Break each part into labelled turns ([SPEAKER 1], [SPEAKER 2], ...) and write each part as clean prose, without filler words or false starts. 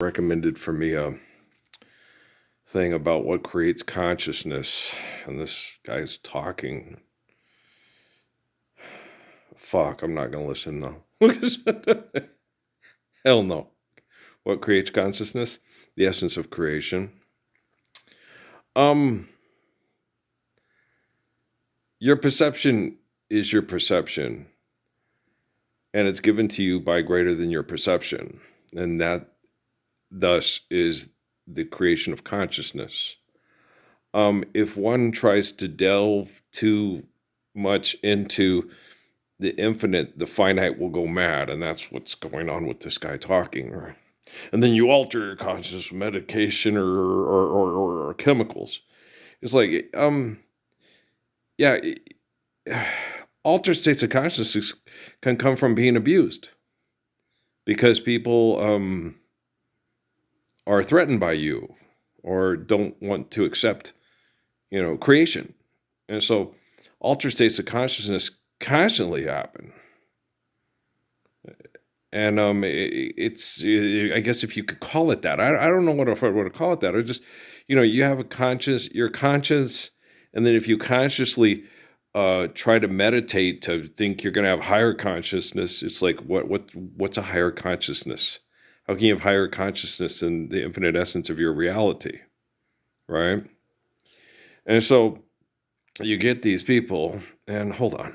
[SPEAKER 1] recommended for me a thing about what creates consciousness, and this guy's talking. Fuck, I'm not gonna listen though. Hell no. What creates consciousness? The essence of creation. Um, your perception is your perception, and it's given to you by greater than your perception, and that thus is the creation of consciousness. If one tries to delve too much into the infinite, the finite will go mad, and that's what's going on with this guy talking. And then you alter your consciousness with medication or chemicals. It's like, yeah, altered states of consciousness can come from being abused because people are threatened by you or don't want to accept, creation. And so altered states of consciousness constantly happen. And it's, I guess if you could call it that, I don't know what if I want to call it that. Or just, you have you're conscious, and then if you consciously try to meditate to think you're going to have higher consciousness, it's like what's a higher consciousness? How can you have higher consciousness than the infinite essence of your reality, right? And so you get these people, and hold on,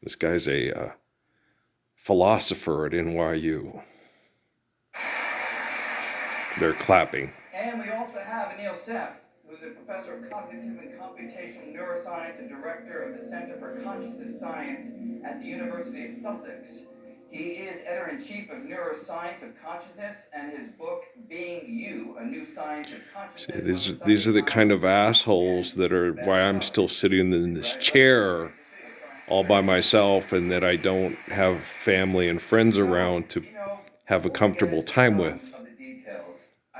[SPEAKER 1] this guy's a philosopher at NYU. They're clapping.
[SPEAKER 2] And we also have Anil Seth, who's a professor of cognitive and computational neuroscience and director of the Center for Consciousness Science at the University of Sussex. He is editor-in-chief of Neuroscience of Consciousness, and his book, Being You, A New Science of Consciousness.
[SPEAKER 1] See, these are the kind of assholes that are why I'm still sitting in this chair all by myself, and that I don't have family and friends around to have a comfortable time with,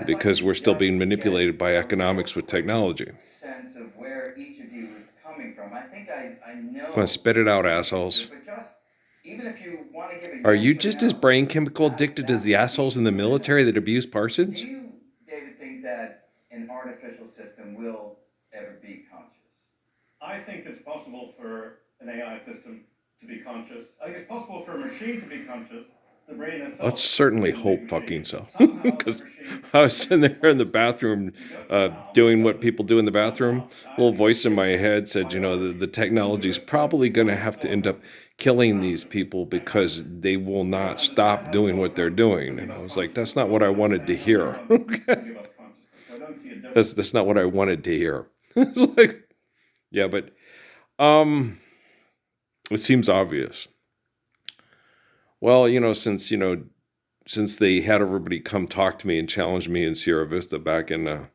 [SPEAKER 1] because we're still being manipulated by economics with technology.
[SPEAKER 2] Sense of where each of you is coming from. I think I know.
[SPEAKER 1] Come on, spit it out, assholes.
[SPEAKER 2] But just even if you want to give a
[SPEAKER 1] Are
[SPEAKER 2] yes
[SPEAKER 1] you
[SPEAKER 2] or
[SPEAKER 1] just
[SPEAKER 2] no,
[SPEAKER 1] as brain chemical addicted as the assholes in the military that abuse
[SPEAKER 2] do
[SPEAKER 1] Parsons?
[SPEAKER 2] you, David, think that an artificial system will ever be conscious?
[SPEAKER 3] I think it's possible for an AI system to be conscious. I think it's possible for a machine to be conscious. The brain itself.
[SPEAKER 1] Let's certainly
[SPEAKER 3] is a big
[SPEAKER 1] hope
[SPEAKER 3] machine.
[SPEAKER 1] fucking so.
[SPEAKER 3] Somehow the
[SPEAKER 1] Because
[SPEAKER 3] machine-
[SPEAKER 1] I was sitting there in the bathroom doing what people do in the bathroom. A little voice in my head said, the technology's probably going to have to end up killing these people because they will not stop doing what they're doing. And I was like, that's not what I wanted to hear. That's not what I wanted to hear. It's like, yeah, but it seems obvious. Well, since they had everybody come talk to me and challenge me in Sierra Vista back in, no,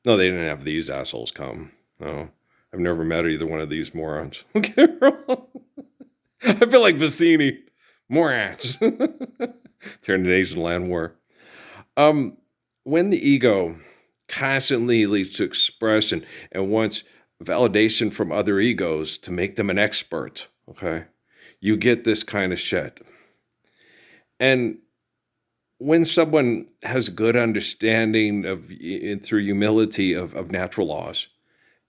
[SPEAKER 1] they didn't have these assholes come. No, I've never met either one of these morons. Okay, I feel like Vicini. Morons. Turned an Asian land war. When the ego constantly leads to expression and wants validation from other egos to make them an expert, okay, you get this kind of shit. And when someone has good understanding of, through humility of natural laws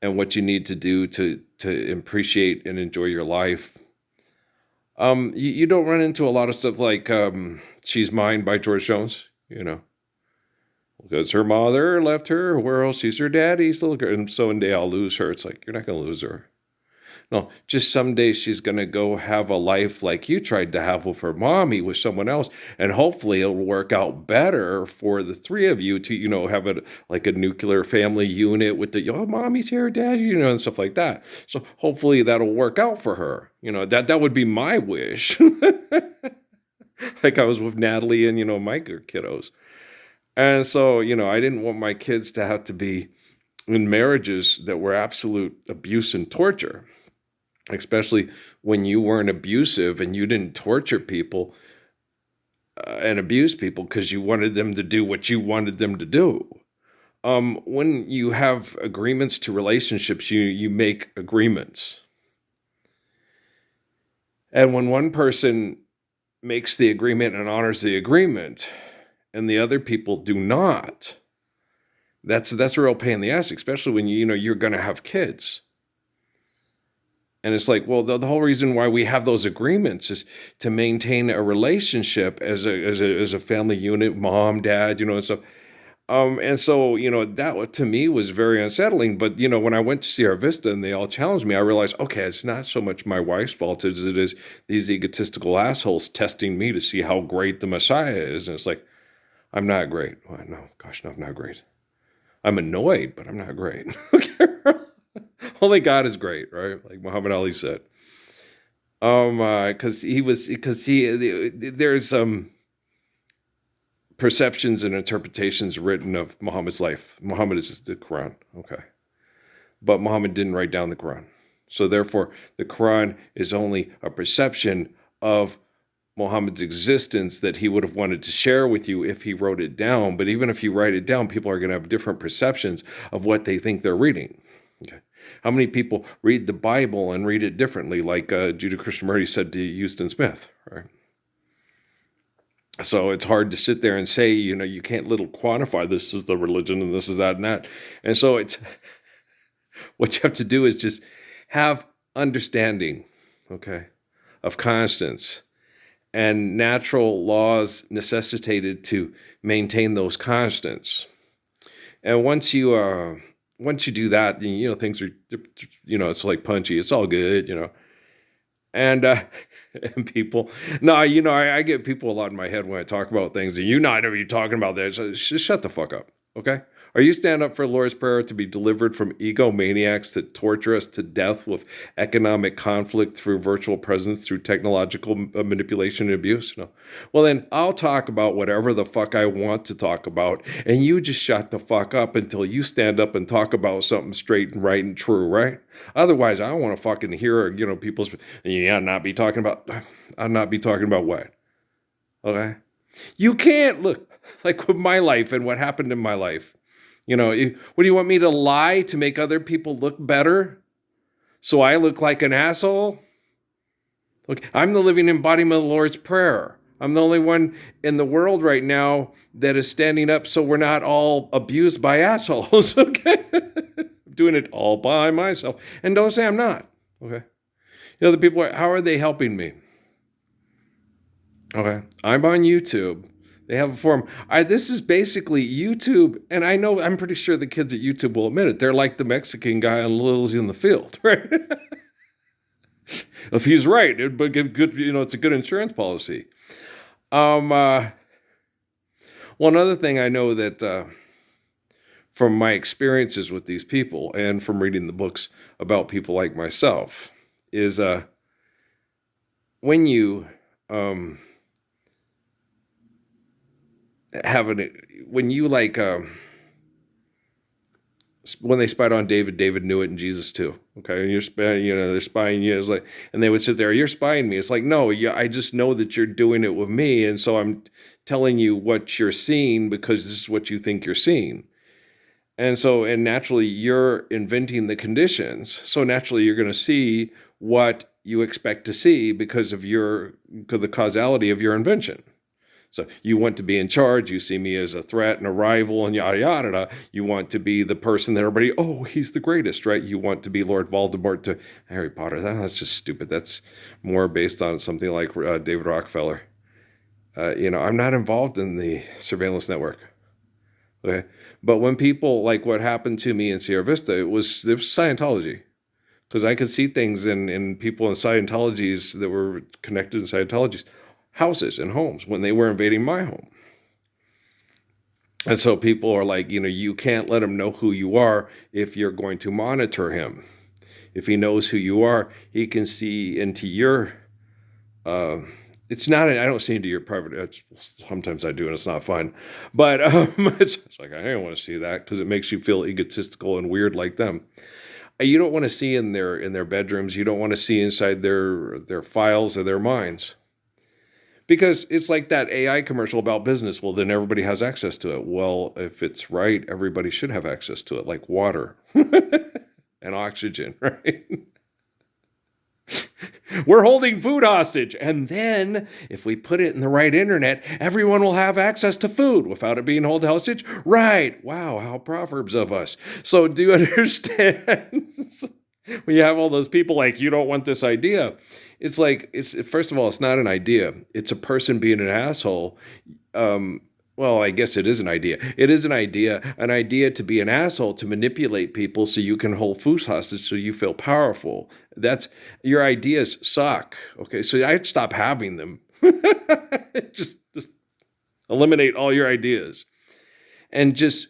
[SPEAKER 1] and what you need to do to appreciate and enjoy your life, you don't run into a lot of stuff like She's Mine by George Jones, because her mother left her, where else? She's her daddy's little girl, and so one day I'll lose her. It's like, you're not going to lose her. No, just someday she's going to go have a life like you tried to have with her mommy, with someone else. And hopefully it'll work out better for the three of you to, have like a nuclear family unit with the, mommy's here, dad, and stuff like that. So hopefully that'll work out for her. That would be my wish. Like I was with Natalie and, my kiddos. And so, I didn't want my kids to have to be in marriages that were absolute abuse and torture. Especially when you weren't abusive and you didn't torture people and abuse people because you wanted them to do what you wanted them to do. When you have agreements to relationships, you make agreements. And when one person makes the agreement and honors the agreement, and the other people do not, that's a real pain in the ass, especially when you're going to have kids. And it's like, well, the whole reason why we have those agreements is to maintain a relationship as a family unit, mom, dad, and stuff. And so, that to me was very unsettling. But, when I went to Sierra Vista and they all challenged me, I realized, okay, it's not so much my wife's fault as it is these egotistical assholes testing me to see how great the Messiah is. And it's like, I'm not great. Well, no, gosh, no, I'm not great. I'm annoyed, but I'm not great. Okay. Only God is great, right? Like Muhammad Ali said. Because there's perceptions and interpretations written of Muhammad's life. Muhammad is the Quran, okay, but Muhammad didn't write down the Quran, so therefore the Quran is only a perception of Muhammad's existence that he would have wanted to share with you if he wrote it down. But even if you write it down, people are going to have different perceptions of what they think they're reading. Okay. How many people read the Bible and read it differently, like Judah Krishnamurti said to Houston Smith, right? So it's hard to sit there and say, you can't little quantify this is the religion and this is that and that. And so it's what you have to do is just have understanding, okay, of constants and natural laws necessitated to maintain those constants. And once you do that, things are, it's like punchy. It's all good, And and people, no, I get people a lot in my head when I talk about things, and you not ever you talking about that. So just shut the fuck up, okay? Are you stand up for the Lord's Prayer to be delivered from egomaniacs that torture us to death with economic conflict through virtual presence, through technological manipulation and abuse? No. Well, then I'll talk about whatever the fuck I want to talk about, and you just shut the fuck up until you stand up and talk about something straight and right and true, right? Otherwise, I don't want to fucking hear, people's, I'll not be talking about what? Okay? You can't, look, like with my life and what happened in my life. What do you want me to lie to make other people look better? So I look like an asshole? Look, I'm the living embodiment of the Lord's Prayer. I'm the only one in the world right now that is standing up so we're not all abused by assholes, okay? I'm doing it all by myself. And don't say I'm not, okay? The people how are they helping me? Okay, I'm on YouTube. They have a forum. This is basically YouTube, and I'm pretty sure the kids at YouTube will admit it. They're like the Mexican guy on Lilies in the Field, right? If he's right, it would give good. It's a good insurance policy. One other thing I know that from my experiences with these people and from reading the books about people like myself is when you when they spied on David knew it, and Jesus too. Okay, and you're spying, they're spying you. It's like, and they would sit there, you're spying me. It's like, no, I just know that you're doing it with me, and so I'm telling you what you're seeing because this is what you think you're seeing. And naturally, you're inventing the conditions. So naturally, you're going to see what you expect to see because of the causality of your invention. So you want to be in charge. You see me as a threat and a rival and yada, yada, yada. You want to be the person that everybody, he's the greatest, right? You want to be Lord Voldemort to Harry Potter. That's just stupid. That's more based on something like David Rockefeller. I'm not involved in the surveillance network. Okay. But when people, like what happened to me in Sierra Vista, it was Scientology. Because I could see things in people in Scientologies that were connected to Scientologies. Houses and homes when they were invading my home. And so people are like, you can't let him know who you are if you're going to monitor him. If he knows who you are, he can see into your, it's not, I don't see into your private, sometimes I do and it's not fun. But it's like, I don't want to see that because it makes you feel egotistical and weird like them. You don't want to see in their bedrooms. You don't want to see inside their files or their minds. Because it's like that AI commercial about business. Well, then everybody has access to it. Well, if it's right, everybody should have access to it, like water and oxygen, right? We're holding food hostage. And then if we put it in the right internet, everyone will have access to food without it being held hostage. Right. Wow. How Proverbs of us. So do you understand? When you have all those people like, you don't want this idea. It's like, first of all, it's not an idea. It's a person being an asshole. Well, I guess it is an idea. It is an idea to be an asshole, to manipulate people so you can hold food hostage so you feel powerful. That's, your ideas suck. Okay, so I'd stop having them. just eliminate all your ideas. And just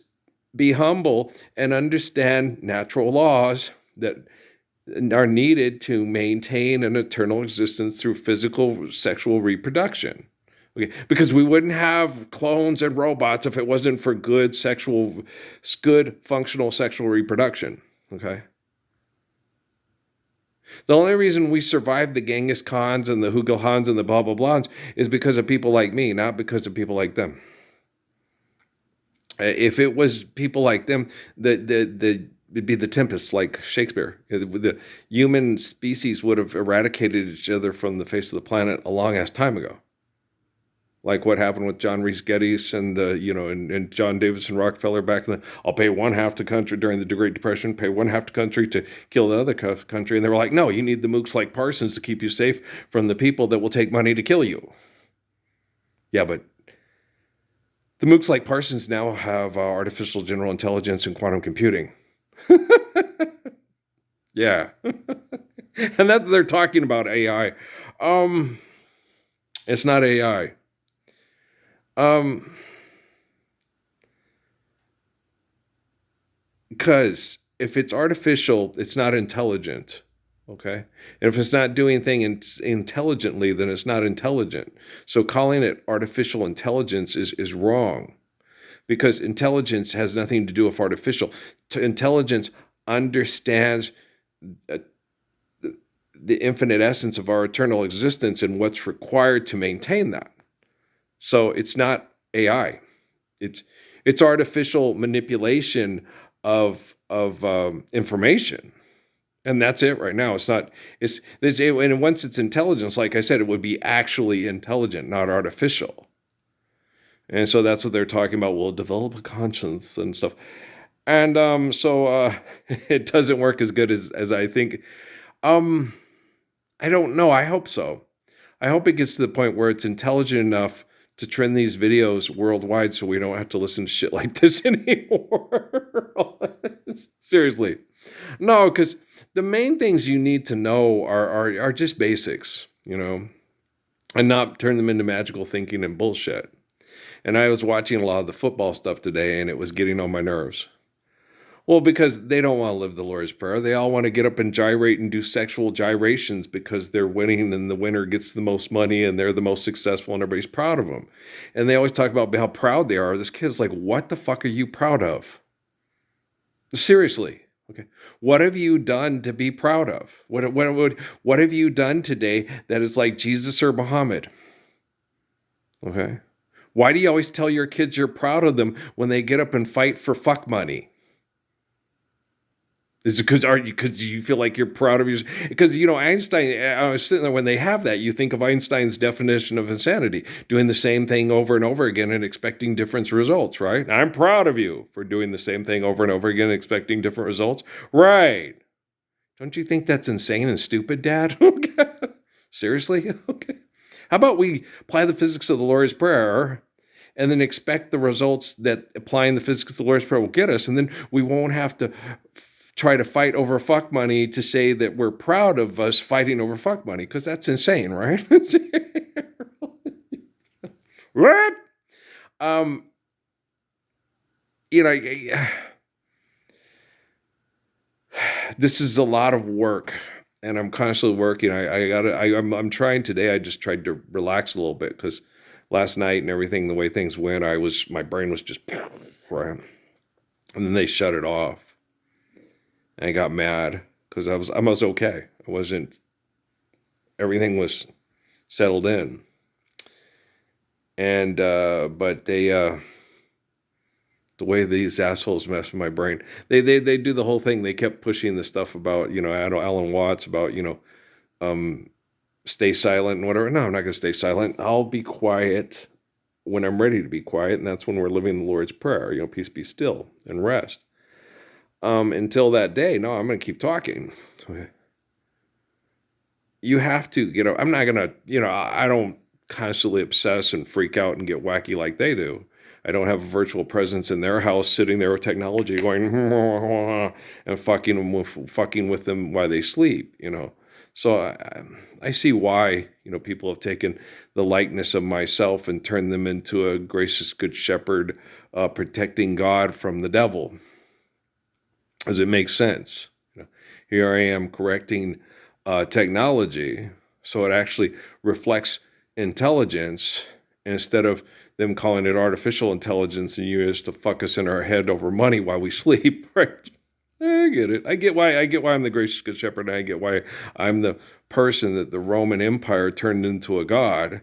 [SPEAKER 1] be humble and understand natural laws that are needed to maintain an eternal existence through physical sexual reproduction. Okay, because we wouldn't have clones and robots if it wasn't for good functional sexual reproduction. Okay. The only reason we survived the Genghis Khans and the Hugel Khans and the blah blah blahs is because of people like me, not because of people like them. If it was people like them, it'd be the Tempests, like Shakespeare. The human species would have eradicated each other from the face of the planet a long ass time ago. Like what happened with John Rhys Geddes and and John Davis and Rockefeller back in I'll pay one half the country during the Great Depression, pay one half the country to kill the other country. And they were like, no, you need the mooks like Parsons to keep you safe from the people that will take money to kill you. Yeah, but the mooks like Parsons now have artificial general intelligence and quantum computing. Yeah. And that's, they're talking about AI. It's not AI. Because if it's artificial, it's not intelligent. Okay. And if it's not doing things intelligently, then it's not intelligent. So calling it artificial intelligence is wrong, because intelligence has nothing to do with artificial. Intelligence understands the infinite essence of our eternal existence and what's required to maintain that. So it's not AI. It's artificial manipulation of information, and that's it right now. It's not. And once it's intelligence, like I said, it would be actually intelligent, not artificial. And so that's what they're talking about. We'll develop a conscience and stuff. And so it doesn't work as good as I think. I don't know. I hope so. I hope it gets to the point where it's intelligent enough to trend these videos worldwide so we don't have to listen to shit like this anymore. Seriously. No, because the main things you need to know are just basics, and not turn them into magical thinking and bullshit. And I was watching a lot of the football stuff today, and it was getting on my nerves. Well, because they don't want to live the Lord's Prayer. They all want to get up and gyrate and do sexual gyrations because they're winning and the winner gets the most money and they're the most successful and everybody's proud of them. And they always talk about how proud they are. This kid's like, what the fuck are you proud of? Seriously. Okay. What have you done to be proud of? What have you done today that is like Jesus or Muhammad? Okay. Why do you always tell your kids you're proud of them when they get up and fight for fuck money? Is it because you feel like you're proud of yourself? Because, Einstein, I was sitting there, when they have that, you think of Einstein's definition of insanity, doing the same thing over and over again and expecting different results, right? I'm proud of you for doing the same thing over and over again and expecting different results. Right. Don't you think that's insane and stupid, Dad? Seriously? Okay. How about we apply the physics of the Lord's Prayer and then expect the results that applying the physics of the Lord's Prayer will get us, and then we won't have to try to fight over fuck money to say that we're proud of us fighting over fuck money, because that's insane, right? What? This is a lot of work, and I'm constantly working. I'm trying today. I just tried to relax a little bit because last night and everything, the way things went, my brain was just right, and then they shut it off. I got mad because I was okay. Everything was settled in. And, but they, the way these assholes mess with my brain, they do the whole thing. They kept pushing the stuff about, Alan Watts, about, stay silent and whatever. No, I'm not going to stay silent. I'll be quiet when I'm ready to be quiet, and that's when we're living the Lord's Prayer. Peace be still and rest. Until that day, no, I'm going to keep talking. You have to, I'm not going to, I don't constantly obsess and freak out and get wacky like they do. I don't have a virtual presence in their house sitting there with technology going and fucking with them while they sleep, So I see why, people have taken the likeness of myself and turned them into a gracious good shepherd protecting God from the devil. As it makes sense. Here I am correcting technology so it actually reflects intelligence instead of them calling it artificial intelligence and used to fuck us in our head over money while we sleep. Right? I get it. I get why I'm the gracious good shepherd, and I get why I'm the person that the Roman Empire turned into a god,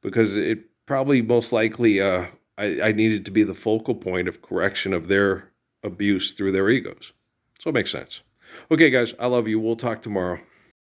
[SPEAKER 1] because it probably most likely I needed to be the focal point of correction of their abuse through their egos. So it makes sense. Okay, guys, I love you. We'll talk tomorrow.